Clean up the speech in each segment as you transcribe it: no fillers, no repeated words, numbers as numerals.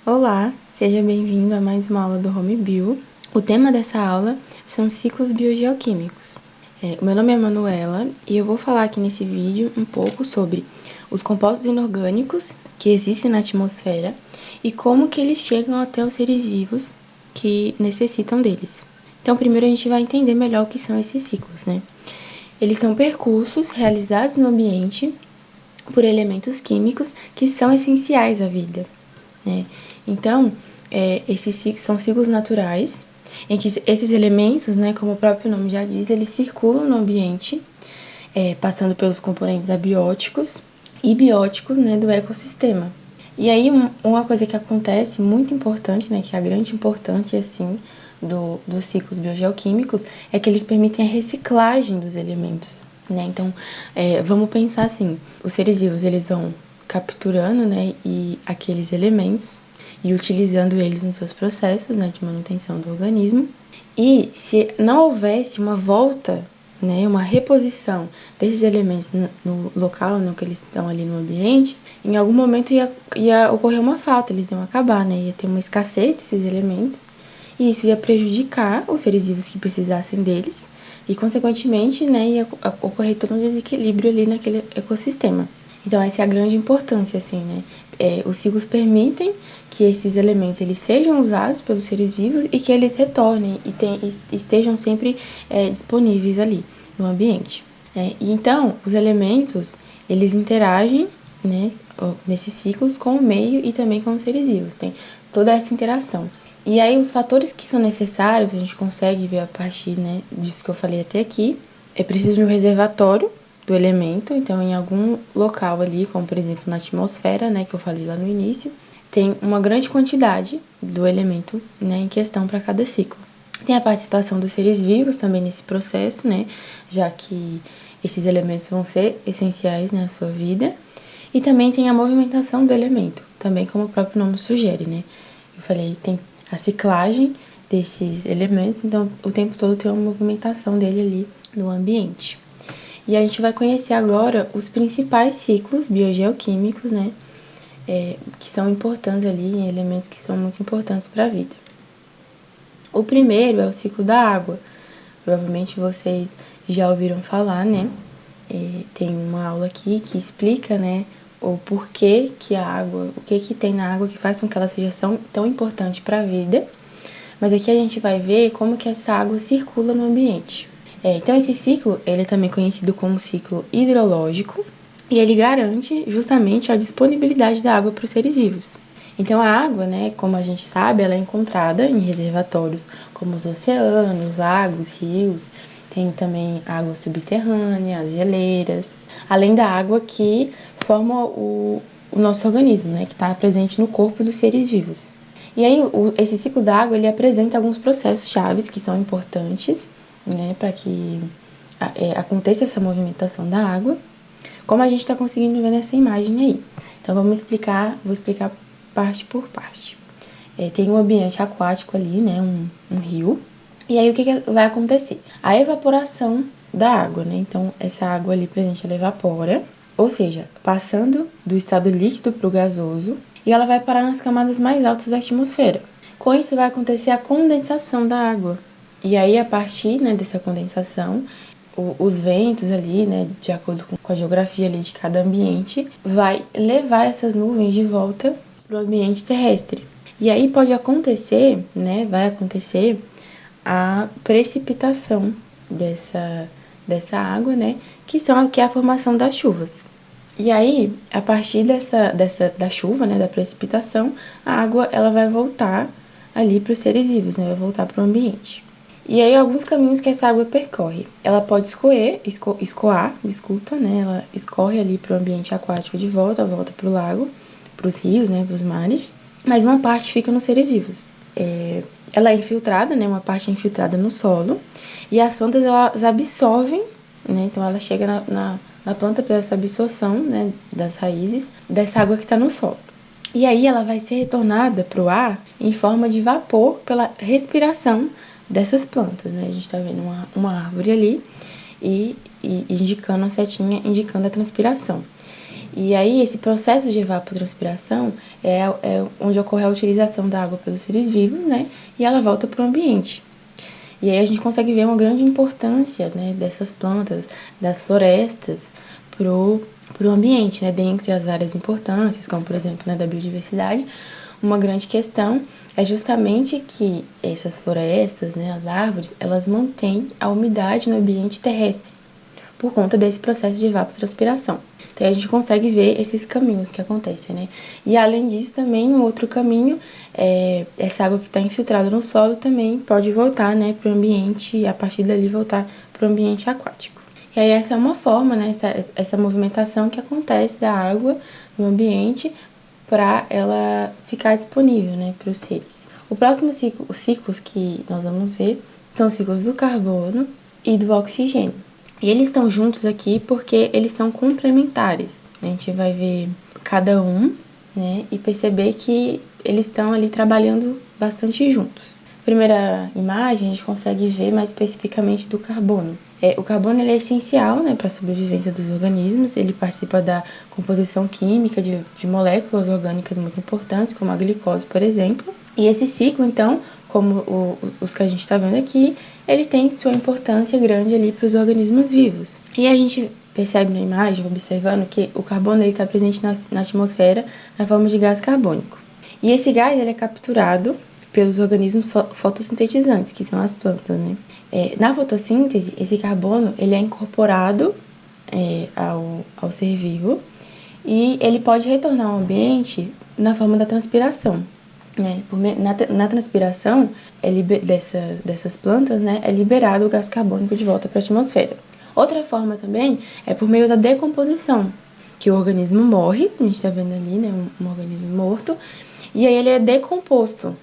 Olá, seja bem-vindo a mais uma aula do Home Bio. O tema dessa aula são ciclos biogeoquímicos. O meu nome é Manuela e eu vou falar aqui nesse vídeo um pouco sobre os compostos inorgânicos que existem na atmosfera e como que eles chegam até os seres vivos que necessitam deles. Então, primeiro a gente vai entender melhor o que são esses ciclos, né? Eles são percursos realizados no ambiente por elementos químicos que são essenciais à vida, né? Então, esses são ciclos naturais, em que esses elementos, né, como o próprio nome já diz, eles circulam no ambiente, passando pelos componentes abióticos e bióticos, né, do ecossistema. E aí, uma coisa que acontece muito importante, né, que é a grande importância, assim, dos ciclos biogeoquímicos, é que eles permitem a reciclagem dos elementos, né? Então, vamos pensar assim, os seres vivos, eles vão capturando, né, e aqueles elementos e utilizando eles nos seus processos, né, de manutenção do organismo. E se não houvesse uma volta, né, uma reposição desses elementos no local no que eles estão ali no ambiente, em algum momento ia ocorrer uma falta, eles iam acabar, né, ia ter uma escassez desses elementos, e isso ia prejudicar os seres vivos que precisassem deles, e consequentemente, né, ia ocorrer todo um desequilíbrio ali naquele ecossistema. Então, essa é a grande importância, assim, né? Os ciclos permitem que esses elementos eles sejam usados pelos seres vivos e que eles retornem e estejam sempre disponíveis ali no ambiente. E então, os elementos, eles interagem, né, nesses ciclos com o meio e também com os seres vivos. Tem toda essa interação. E aí, os fatores que são necessários, a gente consegue ver a partir, né, disso que eu falei até aqui. É preciso de um reservatório do elemento, então em algum local ali, como por exemplo na atmosfera, né, que eu falei lá no início, tem uma grande quantidade do elemento, né, em questão para cada ciclo. Tem a participação dos seres vivos também nesse processo, né, já que esses elementos vão ser essenciais na sua vida. E também tem a movimentação do elemento, também como o próprio nome sugere, né. Eu falei, tem a ciclagem desses elementos, então o tempo todo tem uma movimentação dele ali no ambiente. E a gente vai conhecer agora os principais ciclos biogeoquímicos, né, que são importantes ali, elementos que são muito importantes para a vida. O primeiro é o ciclo da água. Provavelmente vocês já ouviram falar, né? Tem uma aula aqui que explica, né, o porquê que a água, o que tem na água que faz com que ela seja tão importante para a vida. Mas aqui a gente vai ver como que essa água circula no ambiente. Então, esse ciclo, ele é também conhecido como ciclo hidrológico, e ele garante justamente a disponibilidade da água para os seres vivos. Então, a água, né, como a gente sabe, ela é encontrada em reservatórios como os oceanos, lagos, rios, tem também água subterrânea, as geleiras, além da água que forma o nosso organismo, né, que está presente no corpo dos seres vivos. E aí, esse ciclo da água, ele apresenta alguns processos chaves que são importantes, né, para que aconteça essa movimentação da água, como a gente está conseguindo ver nessa imagem aí. Então, vou explicar parte por parte. Tem um ambiente aquático ali, né, um rio, e aí o que vai acontecer? A evaporação da água, né, então essa água ali presente, ela evapora, ou seja, passando do estado líquido para o gasoso, e ela vai parar nas camadas mais altas da atmosfera. Com isso vai acontecer a condensação da água. E aí, a partir, né, dessa condensação, os ventos ali, né, de acordo com a geografia ali de cada ambiente, vai levar essas nuvens de volta para o ambiente terrestre. E aí pode acontecer, né, vai acontecer a precipitação dessa água, né, que é a formação das chuvas. E aí, a partir da chuva, né, da precipitação, a água ela vai voltar ali para os seres vivos, né, vai voltar para o ambiente. E aí, alguns caminhos que essa água percorre. Ela pode escoar, né, ela escorre ali para o ambiente aquático de volta para o lago, para os rios, né, para os mares, mas uma parte fica nos seres vivos. Ela é infiltrada, né, uma parte é infiltrada no solo, e as plantas elas absorvem, né, então ela chega na planta pela essa absorção, né, das raízes, dessa água que está no solo. E aí ela vai ser retornada para o ar em forma de vapor pela respiração dessas plantas, né? A gente está vendo uma árvore ali e indicando a setinha, indicando a transpiração. E aí, esse processo de evapotranspiração é onde ocorre a utilização da água pelos seres vivos, né? E ela volta para o ambiente. E aí a gente consegue ver uma grande importância, né, dessas plantas, das florestas, pro ambiente, né? Dentre as várias importâncias, como por exemplo, né, da biodiversidade, uma grande questão é justamente que essas florestas, né, as árvores, elas mantêm a umidade no ambiente terrestre por conta desse processo de evapotranspiração. Então a gente consegue ver esses caminhos que acontecem, né? E além disso, também um outro caminho, essa água que está infiltrada no solo também pode voltar, né, para o ambiente, e a partir dali voltar para o ambiente aquático. E aí essa é uma forma, né, essa movimentação que acontece da água no ambiente para ela ficar disponível, né, para os seres. O próximo ciclo, os ciclos que nós vamos ver são os ciclos do carbono e do oxigênio. E eles estão juntos aqui porque eles são complementares. A gente vai ver cada um, né, e perceber que eles estão ali trabalhando bastante juntos. Primeira imagem, a gente consegue ver mais especificamente do carbono. O carbono ele é essencial, né, para a sobrevivência dos organismos. Ele participa da composição química de moléculas orgânicas muito importantes, como a glicose, por exemplo. E esse ciclo, então, como os que a gente está vendo aqui, ele tem sua importância grande ali para os organismos vivos. E a gente percebe na imagem, observando, que o carbono está presente na atmosfera na forma de gás carbônico. E esse gás ele é capturado pelos organismos fotossintetizantes, que são as plantas, né? Na fotossíntese, esse carbono ele é incorporado ao ser vivo e ele pode retornar ao ambiente na forma da transpiração. Né? Na transpiração dessas plantas, né, é liberado o gás carbônico de volta para a atmosfera. Outra forma também é por meio da decomposição, que o organismo morre, a gente está vendo ali, né, um organismo morto, e aí ele é decomposto.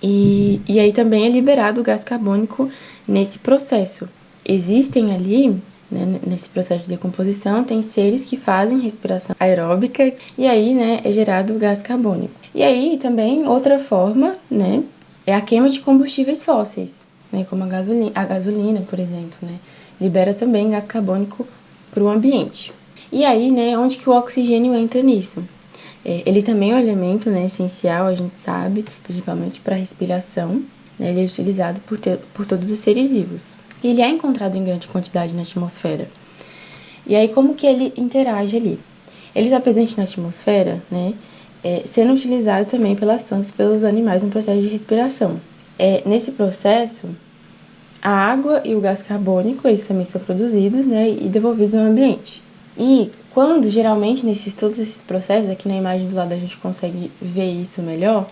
E aí também é liberado o gás carbônico nesse processo. Existem ali, né, nesse processo de decomposição, tem seres que fazem respiração aeróbica e aí, né, é gerado o gás carbônico. E aí também outra forma, né, é a queima de combustíveis fósseis, né, como a gasolina, por exemplo, né, libera também gás carbônico para o ambiente. E aí, né, onde que o oxigênio entra nisso? Ele também é um elemento, né, essencial, a gente sabe, principalmente para a respiração. Né, ele é utilizado por todos os seres vivos. E ele é encontrado em grande quantidade na atmosfera. E aí, como que ele interage ali? Ele está presente na atmosfera, né, sendo utilizado também pelas plantas e pelos animais no processo de respiração. Nesse processo, a água e o gás carbônico, eles também são produzidos, né, e devolvidos ao ambiente. E quando, geralmente, todos esses processos, aqui na imagem do lado a gente consegue ver isso melhor,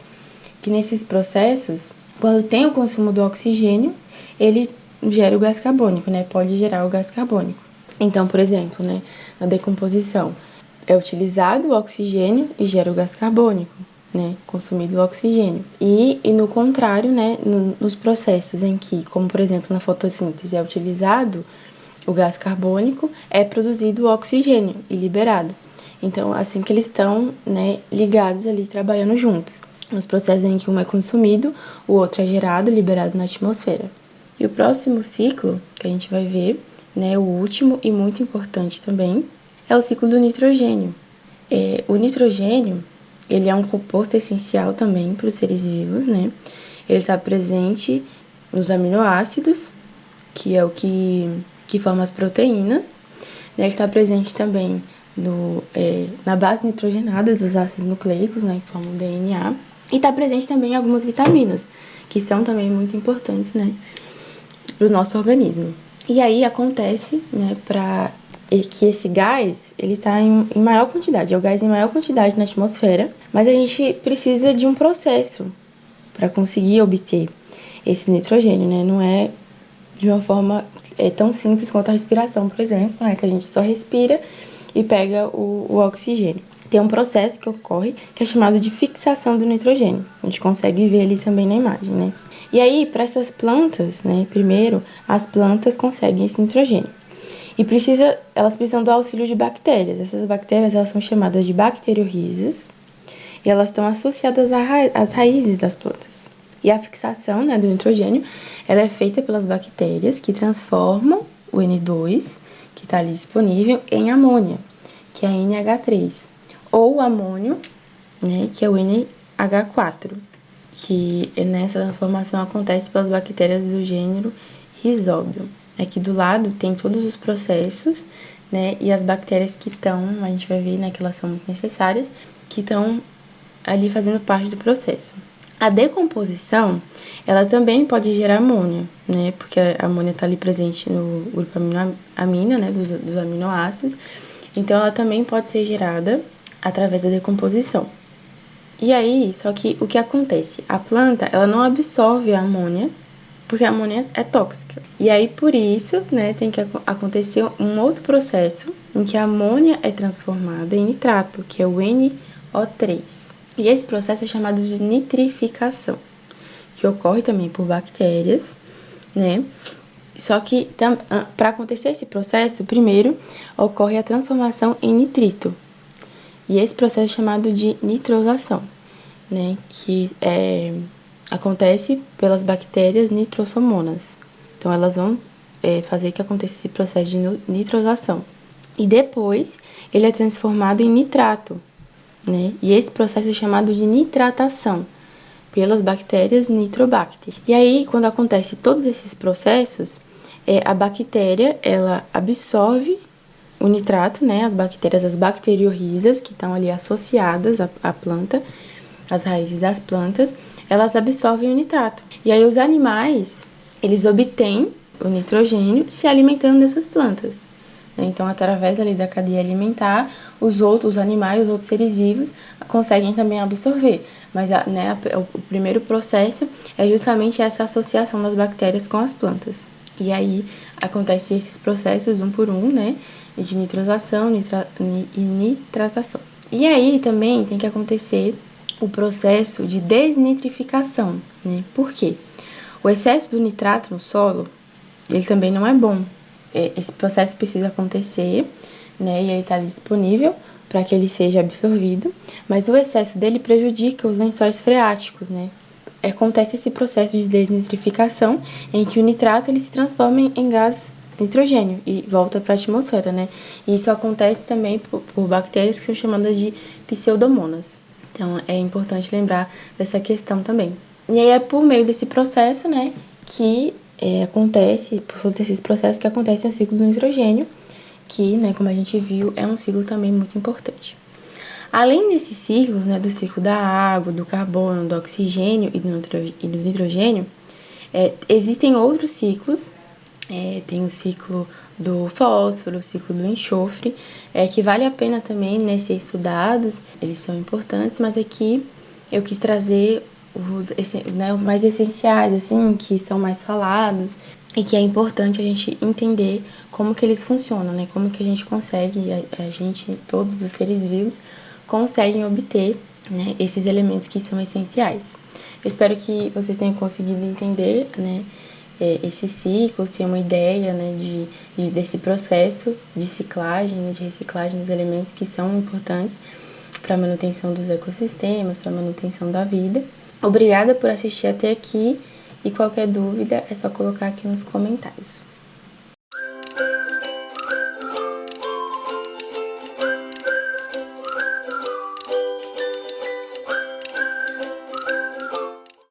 que nesses processos, quando tem o consumo do oxigênio, ele gera o gás carbônico, né? Pode gerar o gás carbônico. Então, por exemplo, né, na decomposição, é utilizado o oxigênio e gera o gás carbônico, né? Consumido o oxigênio. E no contrário, né, nos processos em que, como por exemplo na fotossíntese, é utilizado o gás carbônico, é produzido o oxigênio e liberado. Então, assim que eles estão, né, ligados ali, trabalhando juntos. Nos processos em que um é consumido, o outro é gerado, liberado na atmosfera. E o próximo ciclo que a gente vai ver, né, o último e muito importante também, é o ciclo do nitrogênio. O nitrogênio, ele é um composto essencial também para os seres vivos, né? Ele está presente nos aminoácidos, que é o que forma as proteínas. Ele está presente também na base nitrogenada dos ácidos nucleicos, né, que formam o DNA. E está presente também em algumas vitaminas, que são também muito importantes, né, para o nosso organismo. E aí acontece, né, que esse gás, ele está em maior quantidade, é o gás em maior quantidade na atmosfera, mas a gente precisa de um processo para conseguir obter esse nitrogênio, né, não é de uma forma tão simples quanto a respiração, por exemplo, né, que a gente só respira e pega o oxigênio. Tem um processo que ocorre que é chamado de fixação do nitrogênio. A gente consegue ver ali também na imagem, né? E aí, para essas plantas, né, primeiro, as plantas conseguem esse nitrogênio. E elas precisam do auxílio de bactérias. Essas bactérias, elas são chamadas de bacteriorrizas e elas estão associadas às raízes das plantas. E a fixação, né, do nitrogênio, ela é feita pelas bactérias que transformam o N2, que está ali disponível, em amônia, que é a NH3, ou amônio, né, que é o NH4, que nessa transformação acontece pelas bactérias do gênero Rhizobium. Aqui do lado tem todos os processos, né, e as bactérias que estão, a gente vai ver, né, que elas são muito necessárias, que estão ali fazendo parte do processo. A decomposição, ela também pode gerar amônia, né, porque a amônia está ali presente no grupo amina, né, dos aminoácidos, então ela também pode ser gerada através da decomposição. E aí, só que o que acontece? A planta, ela não absorve a amônia, porque a amônia é tóxica. E aí, por isso, né, tem que acontecer um outro processo em que a amônia é transformada em nitrato, que é o NO3. E esse processo é chamado de nitrificação, que ocorre também por bactérias, né? Só que para acontecer esse processo, primeiro ocorre a transformação em nitrito. E esse processo é chamado de nitrosação, né? Que acontece pelas bactérias nitrosomonas. Então, elas vão fazer que aconteça esse processo de nitrosação. E depois, ele é transformado em nitrato, né? E esse processo é chamado de nitratação, pelas bactérias Nitrobacter. E aí, quando acontece todos esses processos, a bactéria, ela absorve o nitrato, né? As bactérias, as bacteriorrizas, que estão ali associadas à planta, as raízes das plantas, elas absorvem o nitrato. E aí os animais, eles obtêm o nitrogênio se alimentando dessas plantas. Então, através ali da cadeia alimentar, os animais, os outros seres vivos, conseguem também absorver. Mas o primeiro processo é justamente essa associação das bactérias com as plantas. E aí, acontecem esses processos um por um, né? De nitrosação e nitratação. E aí, também tem que acontecer o processo de desnitrificação, né? Por quê? O excesso do nitrato no solo, ele também não é bom. Esse processo precisa acontecer, né? E ele está disponível para que ele seja absorvido, mas o excesso dele prejudica os lençóis freáticos, né? Acontece esse processo de desnitrificação em que o nitrato ele se transforma em gás nitrogênio e volta para a atmosfera, né? E isso acontece também por bactérias que são chamadas de pseudomonas. Então, é importante lembrar dessa questão também. E aí, é por meio desse processo, né, que acontece, por todos esses processos que acontecem o ciclo do nitrogênio, que, né, como a gente viu, é um ciclo também muito importante. Além desses ciclos, né, do ciclo da água, do carbono, do oxigênio e do nitrogênio, existem outros ciclos. Tem o ciclo do fósforo, o ciclo do enxofre, que vale a pena também, né, ser estudados, eles são importantes, mas aqui eu quis trazer os mais essenciais, assim, que são mais falados e que é importante a gente entender como que eles funcionam, né, como que a gente consegue, a gente, todos os seres vivos, conseguem obter, né, esses elementos que são essenciais. Eu espero que vocês tenham conseguido entender, né, esses ciclos, ter uma ideia, né, desse processo de ciclagem, né, de reciclagem dos elementos que são importantes para a manutenção dos ecossistemas, para a manutenção da vida. Obrigada por assistir até aqui e qualquer dúvida é só colocar aqui nos comentários.